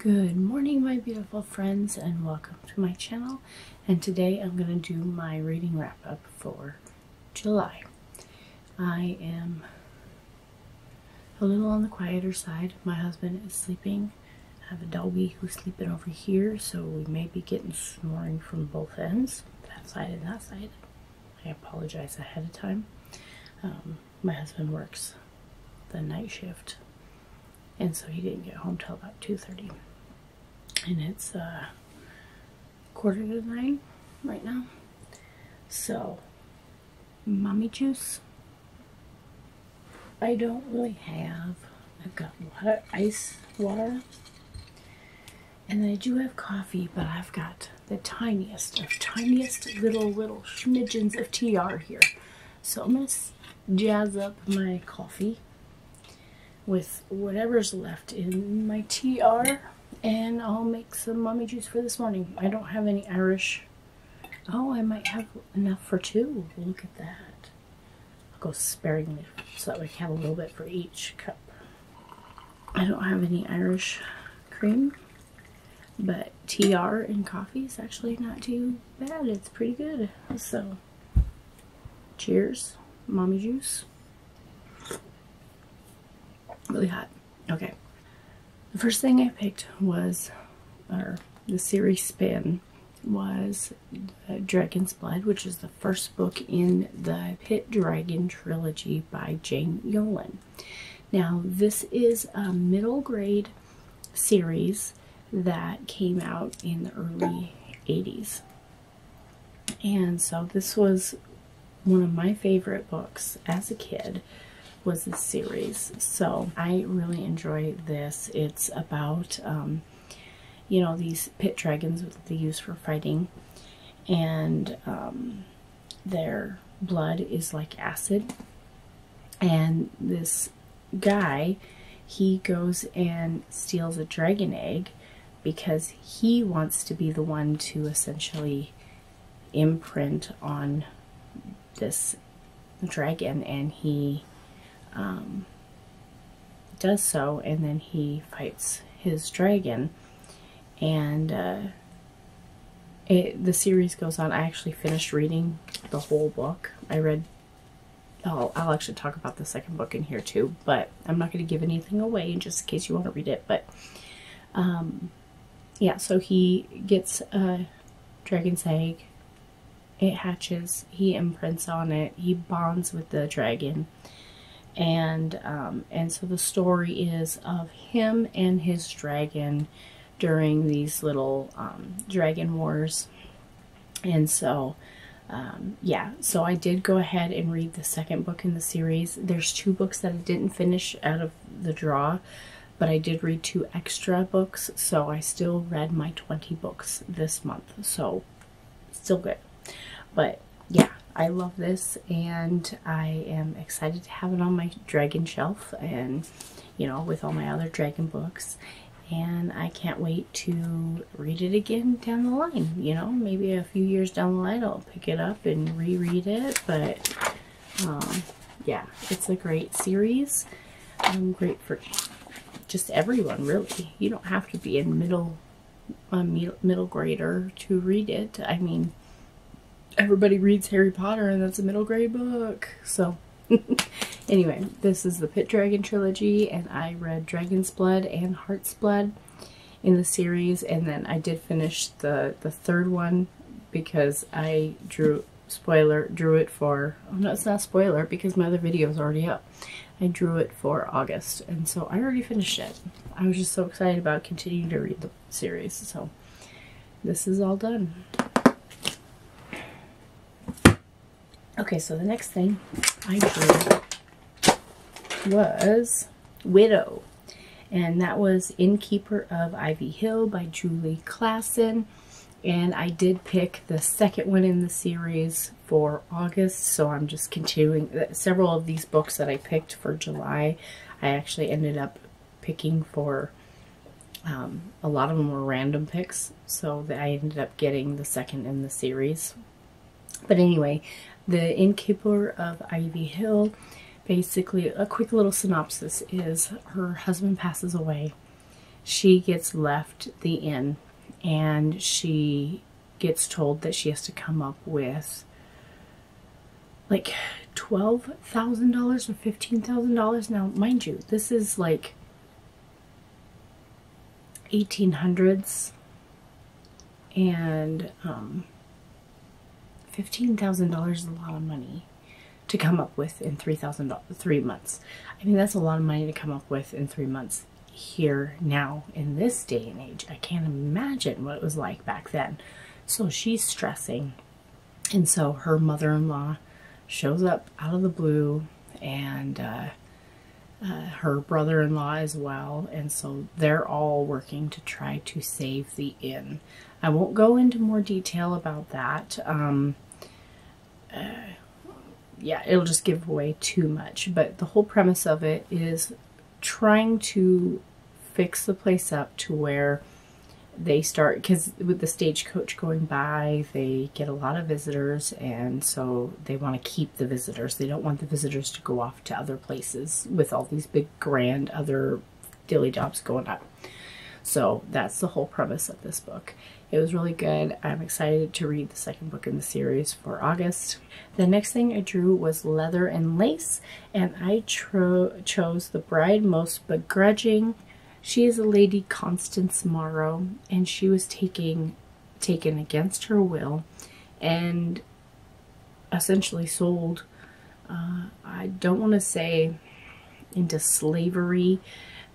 Good morning, my beautiful friends, and welcome to my channel. And today I'm going to do my reading wrap up for July. I am a little on the quieter side. My husband is sleeping. I have a doggy who's sleeping over here, so we may be getting snoring from both ends, that side and that side. I apologize ahead of time. My husband works the night shift, and so he didn't get home till about 2:30. And it's 8:45 right now. So, mommy juice. I don't really have. I've got a lot of ice water. And I do have coffee, but I've got the tiniest little schmidgens of TR here. So I'm going to jazz up my coffee with whatever's left in my TR. And I'll make some mommy juice for this morning. I don't have any Irish. Oh, I might have enough for two. Look at that. I'll go sparingly so that we can have a little bit for each cup. I don't have any Irish cream, but TR in coffee is actually not too bad. It's pretty good. So, cheers, mommy juice. Really hot. Okay. The first thing I picked was, or the series spin, was Dragon's Blood, which is the first book in the Pit Dragon trilogy by Jane Yolen. Now, this is a middle grade series that came out in the early 80s. And so this was one of my favorite books as a kid, was this series. So I really enjoy this. It's about you know, these pit dragons that they use for fighting, and their blood is like acid. And this guy, he goes and steals a dragon egg because he wants to be the one to essentially imprint on this dragon, and he does so, and then he fights his dragon. And the series goes on. I actually finished reading the whole book. I'll actually talk about the second book in here too, but I'm not going to give anything away just in case you want to read it. But yeah, so he gets a dragon's egg. It hatches. He imprints on it. He bonds with the dragon. And so the story is of him and his dragon during these little dragon wars. And so yeah, so I did go ahead and read the second book in the series. There's two books that I didn't finish out of the draw, but I did read 2 extra books, so I still read my 20 books this month, so still good. But yeah, I love this, and I am excited to have it on my dragon shelf, and you know, with all my other dragon books. And I can't wait to read it again down the line. You know, maybe a few years down the line I'll pick it up and reread it. But yeah, it's a great series. Great for just everyone, really. You don't have to be a middle grader to read it. I mean, everybody reads Harry Potter, and that's a middle grade book. So anyway, this is the Pit Dragon trilogy, and I read Dragon's Blood and Heart's Blood in the series, and then I did finish the third one because I drew it for, oh no, it's not a spoiler because my other video is already up. I drew it for August, and so I already finished it. I was just so excited about continuing to read the series, so this is all done. Okay, so the next thing I drew was Widow, and that was Innkeeper of Ivy Hill by Julie Klassen. And I did pick the second one in the series for August, so I'm just continuing. Several of these books that I picked for July, I actually ended up picking for, a lot of them were random picks, so that I ended up getting the second in the series. But anyway, the Innkeeper of Ivy Hill, basically a quick little synopsis is her husband passes away, she gets left the inn, and she gets told that she has to come up with like $12,000 or $15,000. Now, mind you, this is like 1800s, and $15,000 is a lot of money to come up with in 3 months. I mean, that's a lot of money to come up with in 3 months here now in this day and age. I can't imagine what it was like back then. So she's stressing, and so her mother-in-law shows up out of the blue, and her brother-in-law as well, and so they're all working to try to save the inn. I won't go into more detail about that. Yeah, it'll just give away too much, but the whole premise of it is trying to fix the place up to where they start, because with the stagecoach going by, they get a lot of visitors, and so they want to keep the visitors. They don't want the visitors to go off to other places with all these big grand other dilly-dobs going on. So that's the whole premise of this book. It was really good. I'm excited to read the second book in the series for August. The next thing I drew was Leather and Lace, and I chose The Bride Most Begrudging. She is a Lady Constance Morrow, and she was taken against her will and essentially sold, I don't want to say into slavery.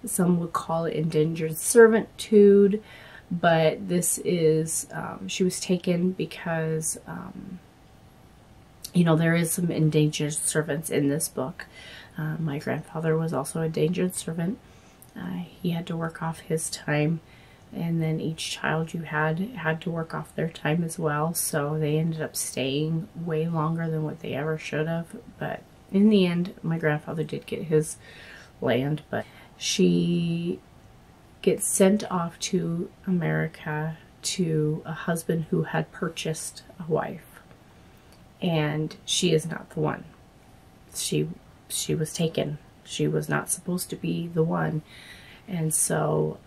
Some would call it indentured servitude, but this is, she was taken because, you know, there is some indentured servants in this book. My grandfather was also a indentured servant. He had to work off his time, and then each child you had to work off their time as well, so they ended up staying way longer than what they ever should have. But in the end, my grandfather did get his land, but she gets sent off to America to a husband who had purchased a wife, and she is not the one. She was taken. She was not supposed to be the one. And so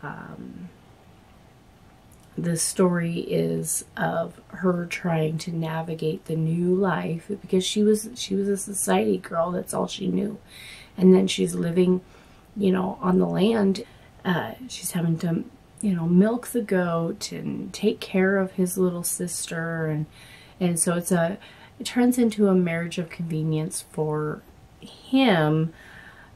the story is of her trying to navigate the new life, because she was a society girl. That's all she knew. And then she's living, you know, on the land. She's having to, you know, milk the goat and take care of his little sister, and so it turns into a marriage of convenience for him.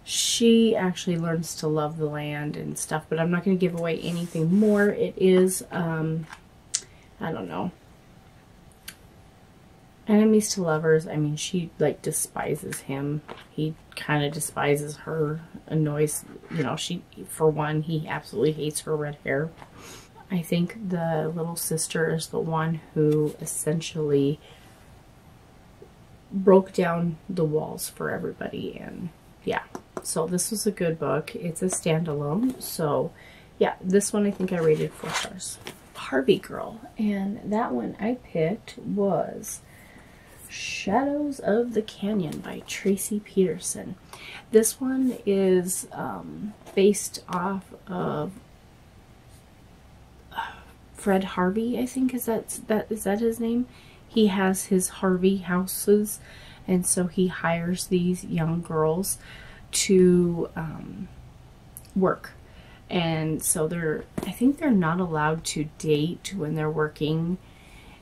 She actually learns to love the land and stuff, but I'm not going to give away anything more. It is, I don't know, enemies to lovers. I mean, she, like, despises him. He kind of despises her, annoys, you know, for one, he absolutely hates her red hair. I think the little sister is the one who essentially broke down the walls for everybody, and yeah. So this was a good book. It's a standalone. So yeah, this one I think I rated 4 stars. Harvey Girl, and that one I picked was Shadows of the Canyon by Tracy Peterson. This one is based off of Fred Harvey, I think is that his name? He has his Harvey houses, and so he hires these young girls to work. And so I think they're not allowed to date when they're working,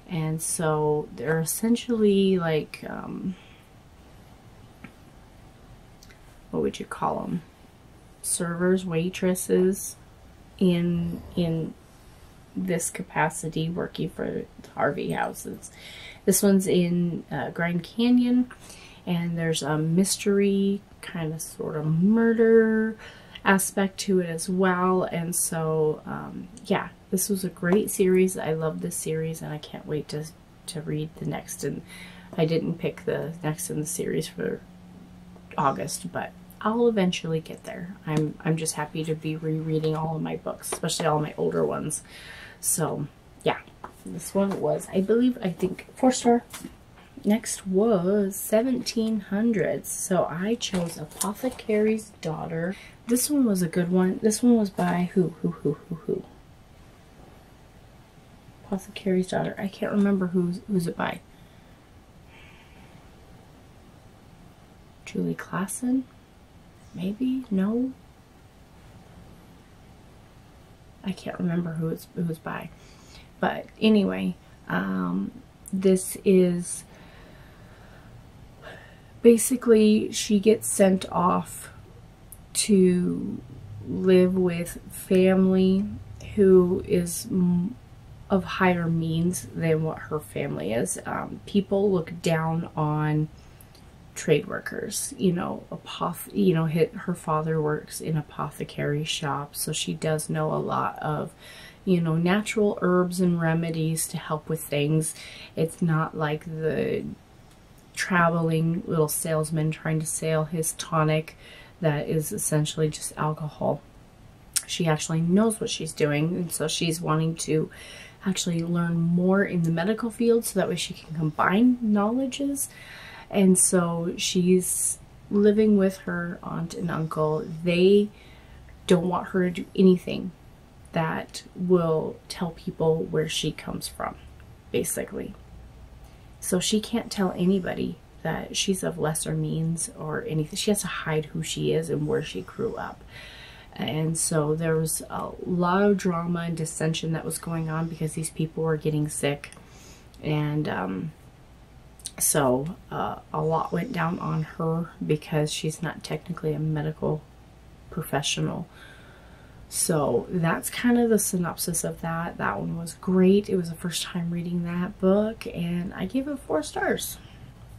and so they're essentially like, what would you call them? Servers, waitresses in this capacity, working for the Harvey houses. This one's in Grand Canyon, and there's a mystery, kind of sort of murder aspect to it as well. And so yeah, this was a great series. I love this series, and I can't wait to read the next. And I didn't pick the next in the series for August, but I'll eventually get there. I'm just happy to be rereading all of my books, especially all my older ones. So yeah, this one was, I think 4 star. Next was 1700s. So I chose Apothecary's Daughter. This one was a good one. This one was by who? Apothecary's Daughter. I can't remember who's it by. Julie Klassen? Maybe? No? I can't remember who it was by. But anyway, this is basically she gets sent off to live with family who is of higher means than what her family is. People look down on trade workers, you know, her father works in apothecary shop, so she does know a lot of, you know, natural herbs and remedies to help with things. It's not like the traveling little salesman trying to sell his tonic that is essentially just alcohol. She actually knows what she's doing, and so she's wanting to actually learn more in the medical field so that way she can combine knowledges. And so she's living with her aunt and uncle. They don't want her to do anything that will tell people where she comes from, basically. So she can't tell anybody that she's of lesser means or anything. She has to hide who she is and where she grew up. And so there was a lot of drama and dissension that was going on because these people were getting sick. And so a lot went down on her because she's not technically a medical professional. So that's kind of the synopsis of that. That one was great. It was the first time reading that book, and I gave it 4 stars.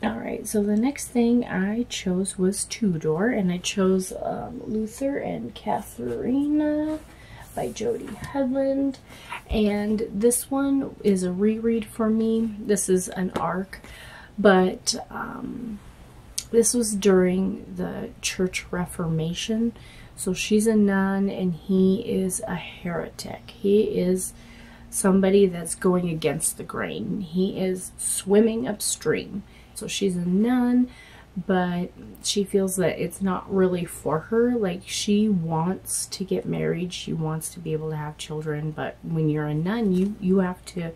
Alright, so the next thing I chose was Tudor, and I chose Luther and Katharina by Jody Headland. And this one is a reread for me. This is an arc. But this was during the Church Reformation. So she's a nun and he is a heretic. He is somebody that's going against the grain. He is swimming upstream. So she's a nun, but she feels that it's not really for her. Like, she wants to get married. She wants to be able to have children. But when you're a nun, you have to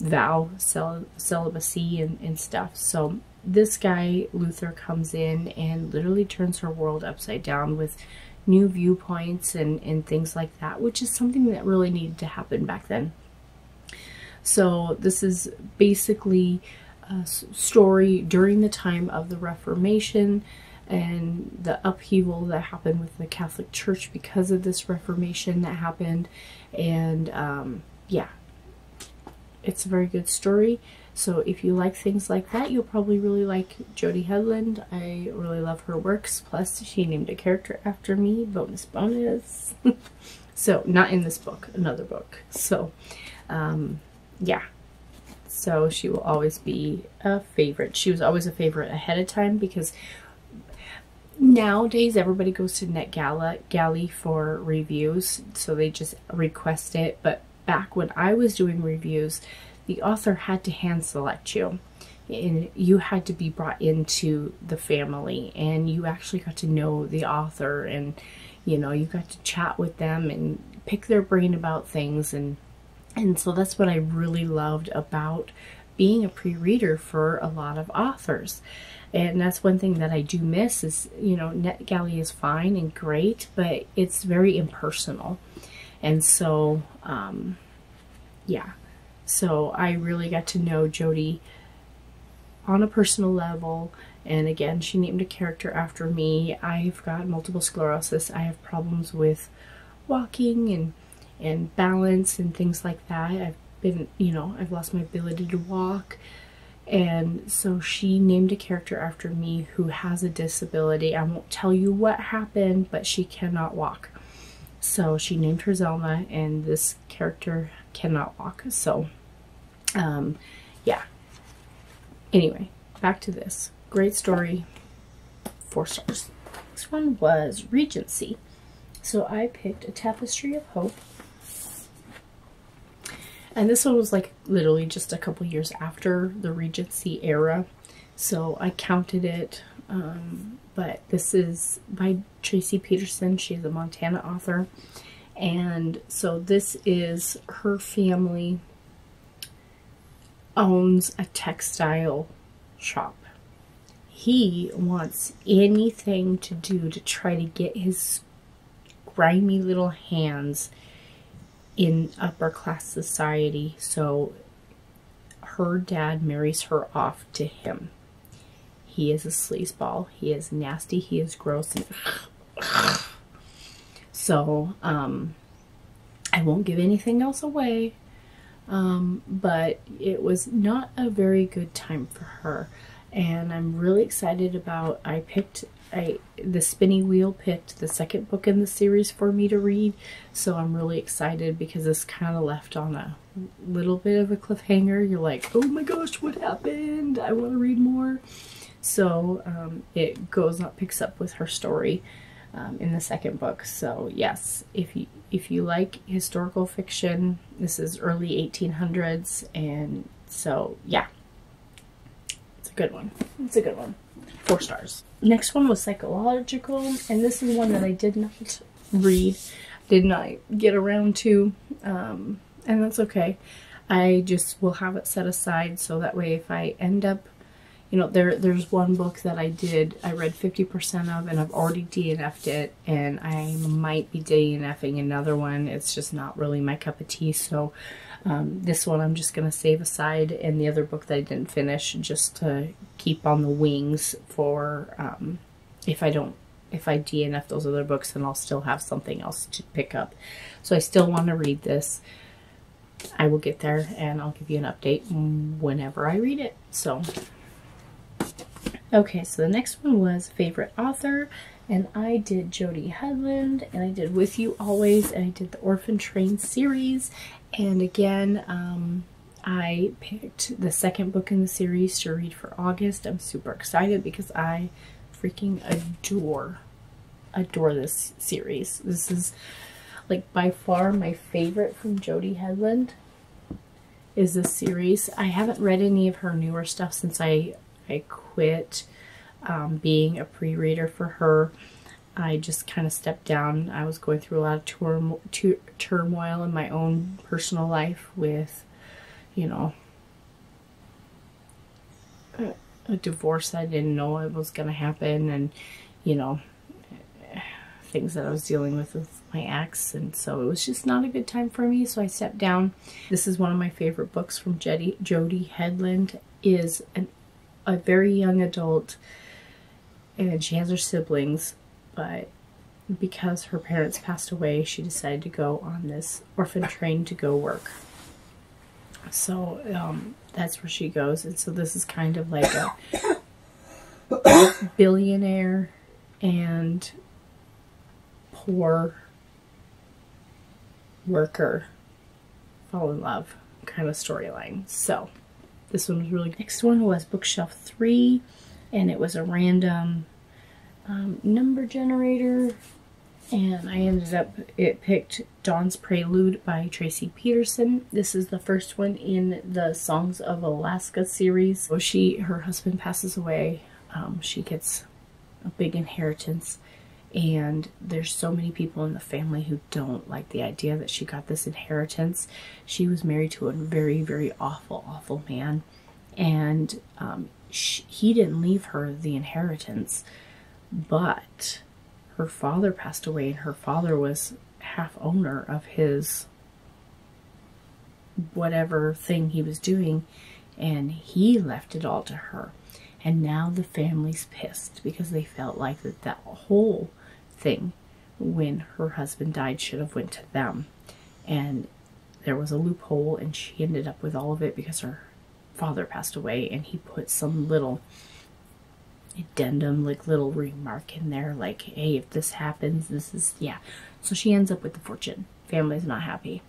vow celibacy and stuff. So this guy Luther comes in and literally turns her world upside down with new viewpoints and things like that, which is something that really needed to happen back then. So this is basically a story during the time of the Reformation and the upheaval that happened with the Catholic Church because of this Reformation that happened. And yeah, it's a very good story. So if you like things like that, you'll probably really like Jody Headland. I really love her works. Plus, she named a character after me. Bonus, bonus. So, not in this book, another book. So, yeah. So, she will always be a favorite. She was always a favorite ahead of time because nowadays everybody goes to NetGalley for reviews. So, they just request it. But back when I was doing reviews, the author had to hand select you, and you had to be brought into the family, and you actually got to know the author, and you know, you got to chat with them and pick their brain about things, and so that's what I really loved about being a pre-reader for a lot of authors. And that's one thing that I do miss is, you know, NetGalley is fine and great, but it's very impersonal. And so yeah, so I really got to know Jody on a personal level. And again, she named a character after me. I've got multiple sclerosis. I have problems with walking and balance and things like that. I've been, you know, I've lost my ability to walk. And so she named a character after me who has a disability. I won't tell you what happened, but she cannot walk. So she named her Zelma, and this character cannot walk. So yeah, anyway, back to this great story, 4 stars. Next one was Regency. So I picked A Tapestry of Hope, And this one was like literally just a couple years after the Regency era, so I counted it. But this is by Tracy Peterson. She's a Montana author. And so this is her family owns a textile shop. He wants anything to do to try to get his grimy little hands in upper class society. So her dad marries her off to him. He is a sleazeball. He is nasty. He is gross. And so, I won't give anything else away. But it was not a very good time for her. And I'm really excited about, the Spinning Wheel picked the second book in the series for me to read. So I'm really excited because this kind of left on a little bit of a cliffhanger. You're like, oh my gosh, what happened? I want to read more. So it picks up with her story in the second book. So yes, if you like historical fiction, this is early 1800s, and so yeah, it's a good one. It's a good one. 4 stars. Next one was psychological, and this is one that I did not read, did not get around to, and that's okay. I just will have it set aside so that way if I end up, you know, there's one book that I read 50% of, and I've already DNF'd it, and I might be DNFing another one. It's just not really my cup of tea, so this one I'm just going to save aside, and the other book that I didn't finish just to keep on the wings for if I DNF those other books, then I'll still have something else to pick up. So I still want to read this. I will get there, and I'll give you an update whenever I read it. So okay, so the next one was favorite author, and I did Jody Headland, and I did With You Always, and I did the Orphan Train series. And again, I picked the second book in the series to read for August. I'm super excited because I freaking adore this series. This is like by far my favorite from Jody Headland is this series. I haven't read any of her newer stuff since I quit being a pre-reader for her. I just kind of stepped down. I was going through a lot of turmoil in my own personal life with, you know, a divorce I didn't know it was going to happen, and, you know, things that I was dealing with my ex, and so it was just not a good time for me, so I stepped down. This is one of my favorite books from Jody Headland. Is a very young adult, and she has her siblings, but because her parents passed away, she decided to go on this orphan train to go work. So that's where she goes, and so this is kind of like a billionaire and poor worker fall in love kind of storyline. So this one was really good. Next one was Bookshelf 3, and it was a random number generator, and I ended up, it picked Dawn's Prelude by Tracy Peterson. This is the first one in the Songs of Alaska series. So her husband passes away. She gets a big inheritance, and there's so many people in the family who don't like the idea that she got this inheritance. She was married to a very, very awful man, and he didn't leave her the inheritance, but her father passed away, and her father was half owner of his whatever thing he was doing, and he left it all to her. And now the family's pissed because they felt like that whole thing when her husband died should have went to them, and there was a loophole, and she ended up with all of it because her father passed away, and he put some little addendum, like little remark in there, like, hey, if this happens, this is, yeah. So she ends up with the fortune. Family's not happy.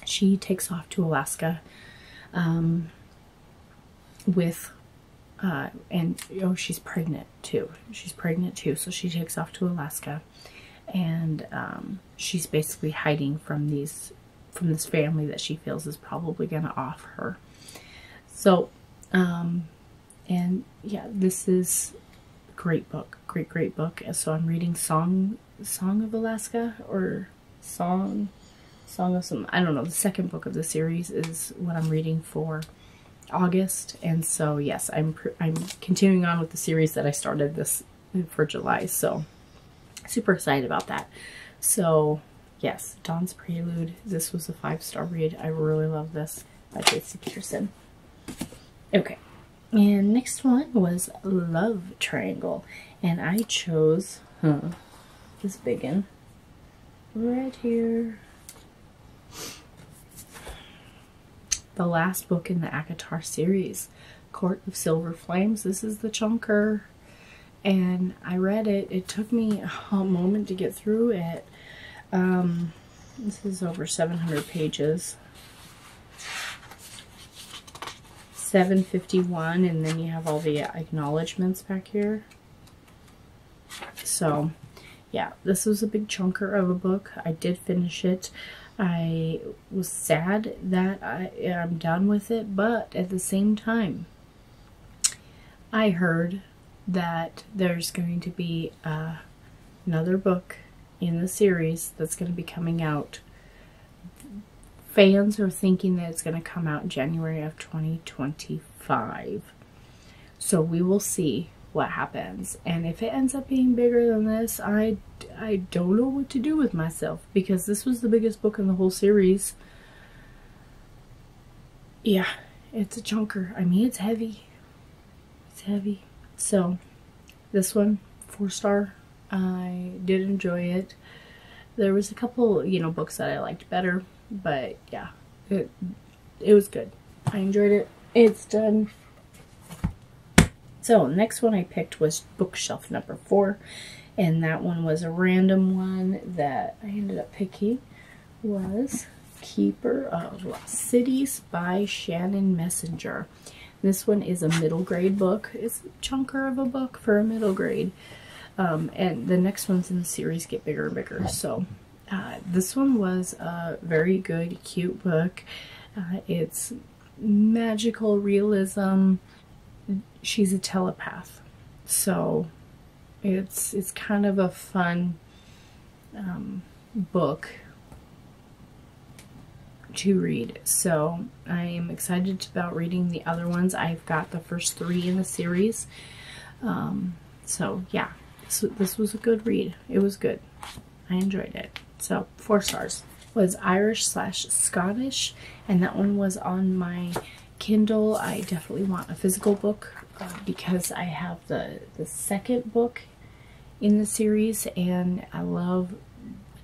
She takes off to Alaska with and oh, she's pregnant too. So she takes off to Alaska, and she's basically hiding from these from this family that she feels is probably going to off her. So, and yeah, this is a great book, great book. So I'm reading Song of Alaska, or Song of some, I don't know. The second book of the series is what I'm reading for August, and so yes, I'm continuing on with the series that I started this for July. So super excited about that. So yes, Dawn's Prelude. This was a 5-star read. I really love this, by J.C. Peterson. Okay, and next one was Love Triangle, and I chose this big one right here. The last book in the ACOTAR series, Court of Silver Flames. This is the chunker, and I read it. It took me a moment to get through it. This is over 700 pages. 751, and then you have all the acknowledgments back here. So yeah, this was a big chunker of a book. I did finish it. I was sad that I'm done with it, but at the same time, I heard that there's going to be another book in the series that's going to be coming out. Fans are thinking that it's going to come out in January of 2025. So we will see what happens. And if it ends up being bigger than this, I don't know what to do with myself, because this was the biggest book in the whole series. Yeah, it's a chunker. I mean, it's heavy. It's heavy. So this one, 4-star. I did enjoy it. There was a couple, books that I liked better, but yeah, it was good. I enjoyed it. It's done. So next one I picked was bookshelf number 4, and that one was a random one that I ended up picking. Was Keeper of Lost Cities by Shannon Messenger. This one is a middle grade book. It's a chunker of a book for a middle grade. And the next ones in the series get bigger and bigger. So this one was a very good, cute book. It's magical realism. She's a telepath, so it's kind of a fun book to read. So I am excited about reading the other ones. I've got the first 3 in the series. So yeah, this was a good read. It was good. I enjoyed it. So 4 stars. Was Irish/Scottish, and that one was on my Kindle. I definitely want a physical book because I have the second book in the series, and I love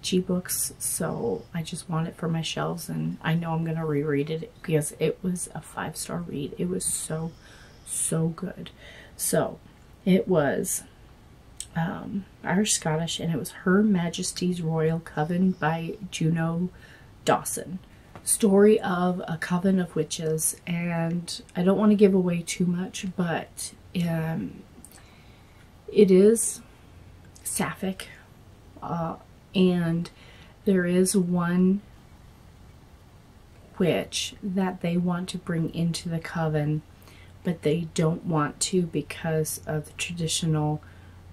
G-books, so I just want it for my shelves, and I know I'm gonna reread it because it was a 5-star read. It was so good. So it was Irish/Scottish, and it was Her Majesty's Royal Coven by Juno Dawson. Story of a coven of witches, and I don't want to give away too much, but it is sapphic, and there is one witch that they want to bring into the coven, but they don't want to because of the traditional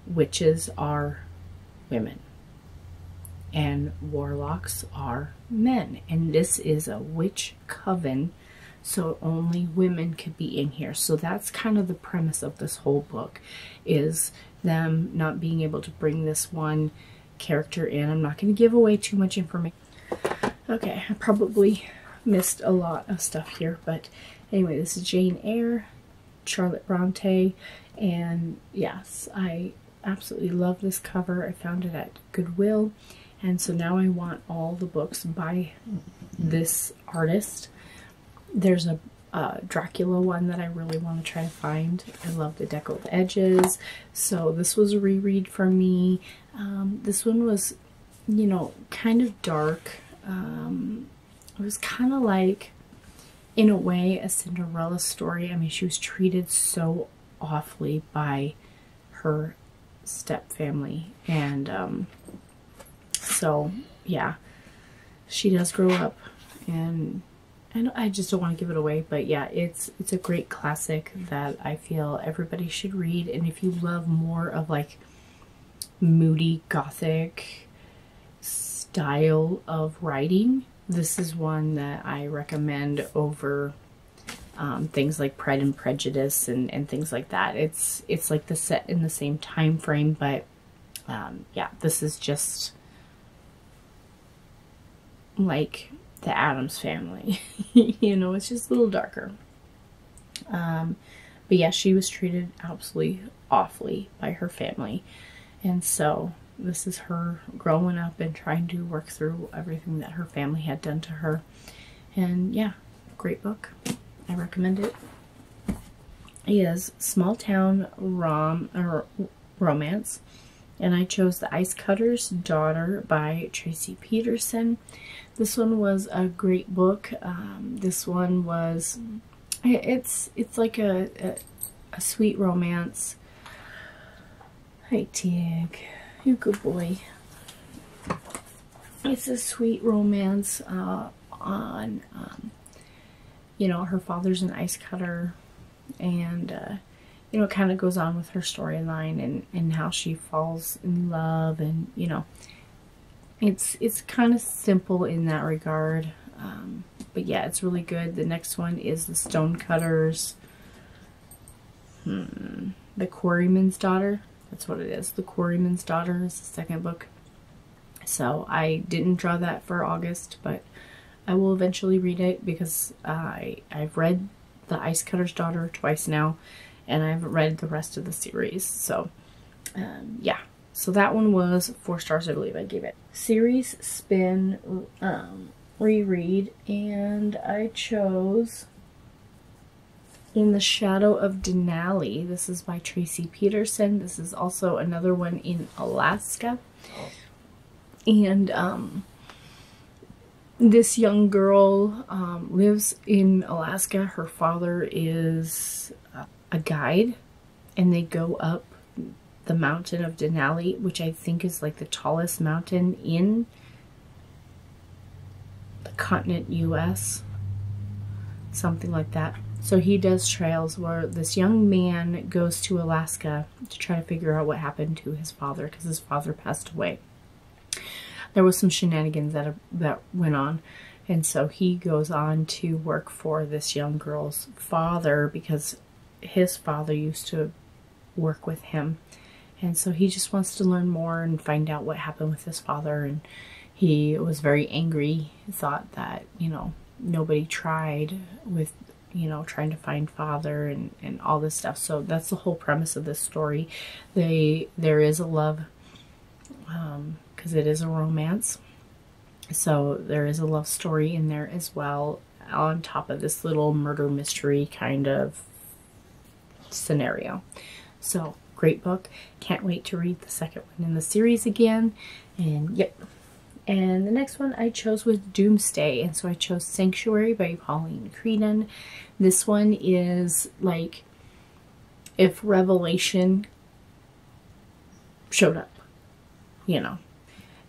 witches are women and warlocks are men, and this is a witch coven, so only women could be in here. So that's kind of the premise of this whole book, is them not being able to bring this one character in. I'm not going to give away too much information. Okay, I probably missed a lot of stuff here, but anyway, this is Jane Eyre, Charlotte Bronte, and yes, I absolutely love this cover. I found it at Goodwill, and so now I want all the books by this artist. There's a Dracula one that I really want to try to find. I love the deckled edges, so this was a reread for me. This one was, kind of dark. It was kind of like, in a way, a Cinderella story. I mean, she was treated so awfully by her step family, and so yeah, she does grow up and I just don't want to give it away, but yeah, it's a great classic that I feel everybody should read. And if you love more of like moody gothic style of writing, this is one that I recommend over things like Pride and Prejudice and things like that. It's like the set in the same time frame, but yeah, this is just like the Addams Family. You know, it's just a little darker. But yeah, she was treated absolutely awfully by her family. And so this is her growing up and trying to work through everything that her family had done to her. And yeah, great book. I recommend it. It is Small Town Romance. And I chose The Ice Cutter's Daughter by Tracy Peterson. This one was a great book. This one was, it's like a sweet romance. Hi, Tig. You good boy. It's a sweet romance on, you know, her father's an ice cutter, and you know, it kind of goes on with her storyline and how she falls in love, and you know, it's kind of simple in that regard, but yeah, it's really good. The next one is The Stonecutters, The Quarryman's Daughter. That's what it is. The Quarryman's Daughter is the second book. So I didn't draw that for August, but I will eventually read it because I've read The Ice Cutter's Daughter twice now, and I haven't read the rest of the series. So yeah, so that one was 4 stars, I believe I gave it. Series spin reread, and I chose In the Shadow of Denali. This is by Tracy Peterson. This is also another one in Alaska. And this young girl lives in Alaska. Her father is a guide, and they go up the mountain of Denali, which I think is like the tallest mountain in the continent US. Something like that. So he does trails where this young man goes to Alaska to try to figure out what happened to his father, because his father passed away. There was some shenanigans that went on, and so he goes on to work for this young girl's father because his father used to work with him, and so he just wants to learn more and find out what happened with his father. And he was very angry. He thought that, you know, nobody tried with, you know, trying to find father and all this stuff. So that's the whole premise of this story. There is a love, because it is a romance, so there is a love story in there as well, on top of this little murder mystery kind of scenario. So great book. Can't wait to read the second one in the series again. And yep. And the next one I chose was Doomsday, and so I chose Sanctuary by Pauline Creedon. This one is like if Revelation showed up, you know.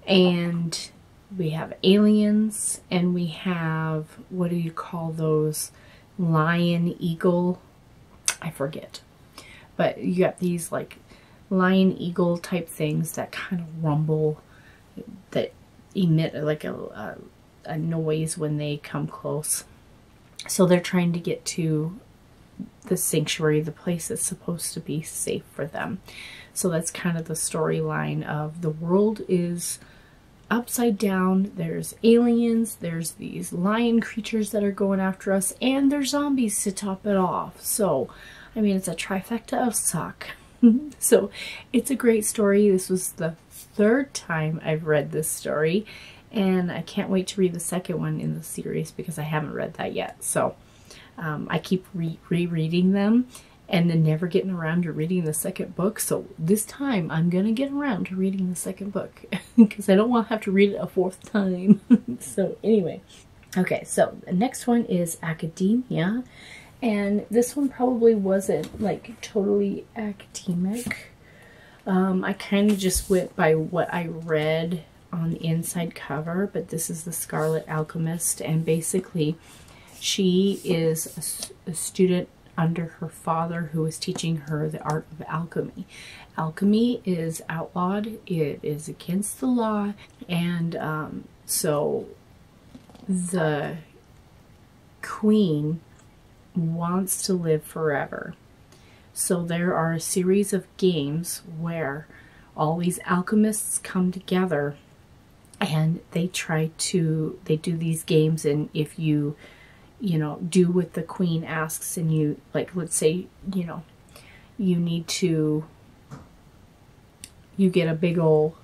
And we have aliens, and we have, what do you call those? Lion, eagle, I forget. But you got these like lion, eagle type things that kind of rumble, that emit like a noise when they come close. So they're trying to get to the sanctuary, the place that's supposed to be safe for them. So that's kind of the storyline of the world is upside down. There's aliens, there's these lion creatures that are going after us, and there's zombies to top it off. So, I mean, it's a trifecta of suck. So it's a great story. This was the 3rd time I've read this story, and I can't wait to read the second one in the series because I haven't read that yet. So I keep rereading them and then never getting around to reading the second book. So this time I'm gonna get around to reading the second book because I don't want to have to read it a 4th time. So anyway, okay, so the next one is Academia. And this one probably wasn't like totally academic. I kind of just went by what I read on the inside cover, but this is the Scarlet Alchemist, and basically she is a student under her father who is teaching her the art of alchemy. Alchemy is outlawed, it is against the law, and so the queen wants to live forever. So there are a series of games where all these alchemists come together and they do these games, and if you do what the queen asks, and you, like, let's say, you get a big old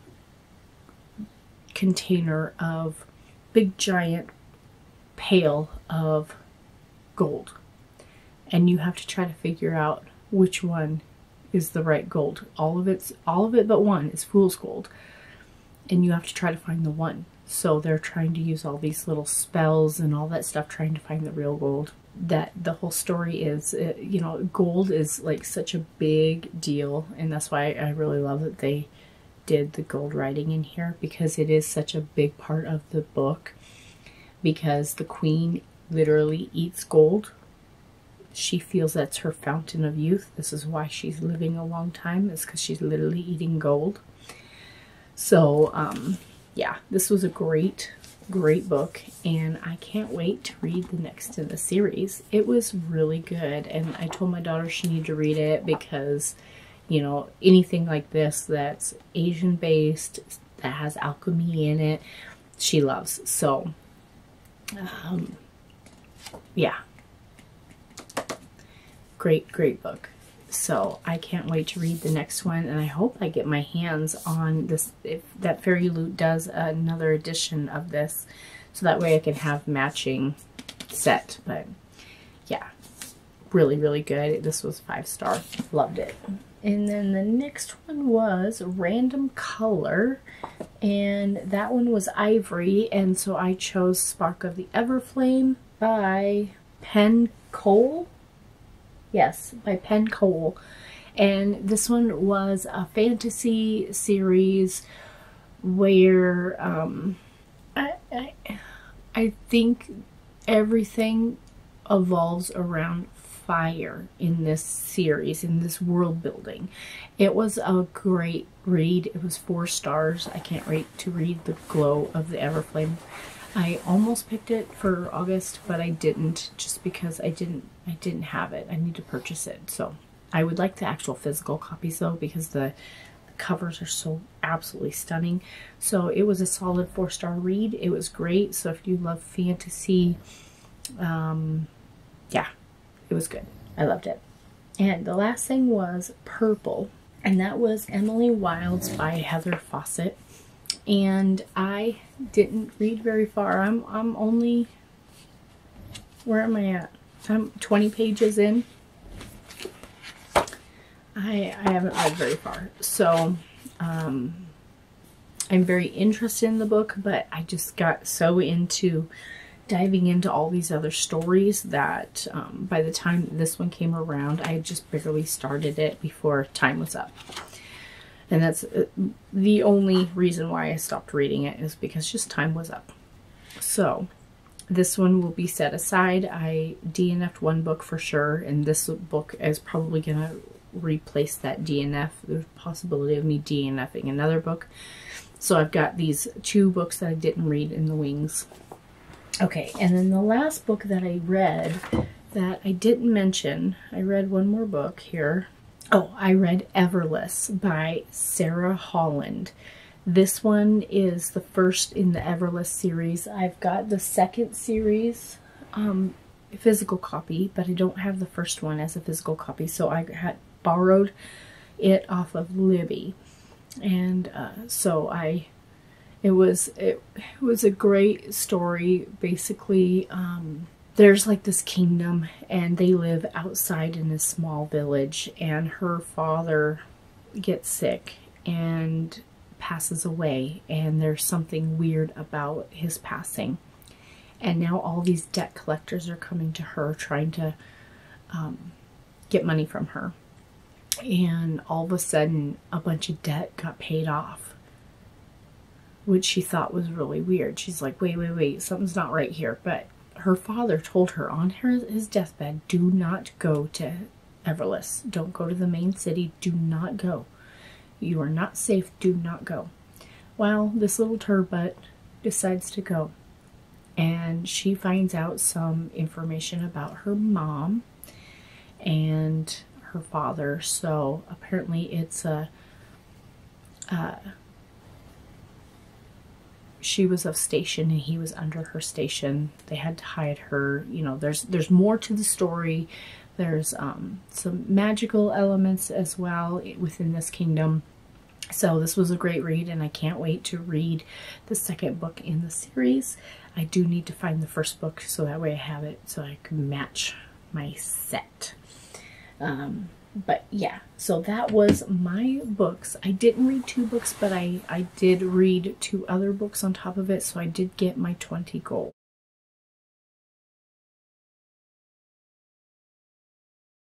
container of big giant pail of gold, and you have to try to figure out which one is the right gold. All of it but one is fool's gold, and you have to try to find the one. So they're trying to use all these little spells and all that stuff trying to find the real gold. That the whole story is, gold is like such a big deal, and that's why I really love that they did the gold writing in here, because it is such a big part of the book, because the queen literally eats gold. She feels that's her fountain of youth. This is why she's living a long time, is because she's literally eating gold. So, yeah, this was a great book, and I can't wait to read the next in the series. It was really good, and I told my daughter she needed to read it because, anything like this that's Asian-based, that has alchemy in it, she loves. So, yeah. Great book. So I can't wait to read the next one, and I hope I get my hands on this, if that Fairy Loot does another edition of this, so that way I can have matching set. But yeah, really good. This was 5-star. Loved it. And then the next one was Random Color, and that one was Ivory, and so I chose Spark of the Everflame by Penn Cole. Yes, by Penn Cole. And this one was a fantasy series where I think everything evolves around fire in this series, in this world building. It was a great read. It was 4 stars. I can't wait to read The Glow of the Everflame. I almost picked it for August, but I didn't, just because I didn't have it. I need to purchase it. So I would like the actual physical copies though, because the covers are so absolutely stunning. So it was a solid 4-star read. It was great. So if you love fantasy, yeah, it was good. I loved it. And the last thing was Purple, and that was Emily Wilde's by Heather Fawcett. And I didn't read very far. I'm only, where am I at? I'm 20 pages in. I haven't read very far. So, I'm very interested in the book, but I just got so into diving into all these other stories that by the time this one came around, I had just barely started it before time was up. And that's the only reason why I stopped reading it, is because just time was up. So this one will be set aside. I DNF'd one book for sure, and this book is probably going to replace that DNF. There's a possibility of me DNFing another book. So I've got these 2 books that I didn't read in the wings. Okay, and then the last book that I read that I didn't mention, I read one more book here. Oh, I read Everless by Sarah Holland. This one is the first in the Everless series. I've got the second series physical copy, but I don't have the first one as a physical copy, so I had borrowed it off of Libby. And so it was a great story. Basically, there's like this kingdom, and they live outside in a small village, and her father gets sick and passes away, and there's something weird about his passing. And now all these debt collectors are coming to her trying to get money from her. And all of a sudden, a bunch of debt got paid off. which she thought was really weird. She's like, wait, something's not right here. But her father told her on his deathbed, do not go to Everless. Don't go to the main city. Do not go. You are not safe. Do not go. Well, this little turbutt decides to go. And she finds out some information about her mom and her father. So apparently it's she was of station and he was under her station. They had to hide her. You know, there's more to the story. There's some magical elements as well within this kingdom. So this was a great read, and I can't wait to read the second book in the series. I do need to find the first book so that way I have it so I can match my set. But yeah, so that was my books. I didn't read 2 books, but I did read 2 other books on top of it, so I did get my 20 gold.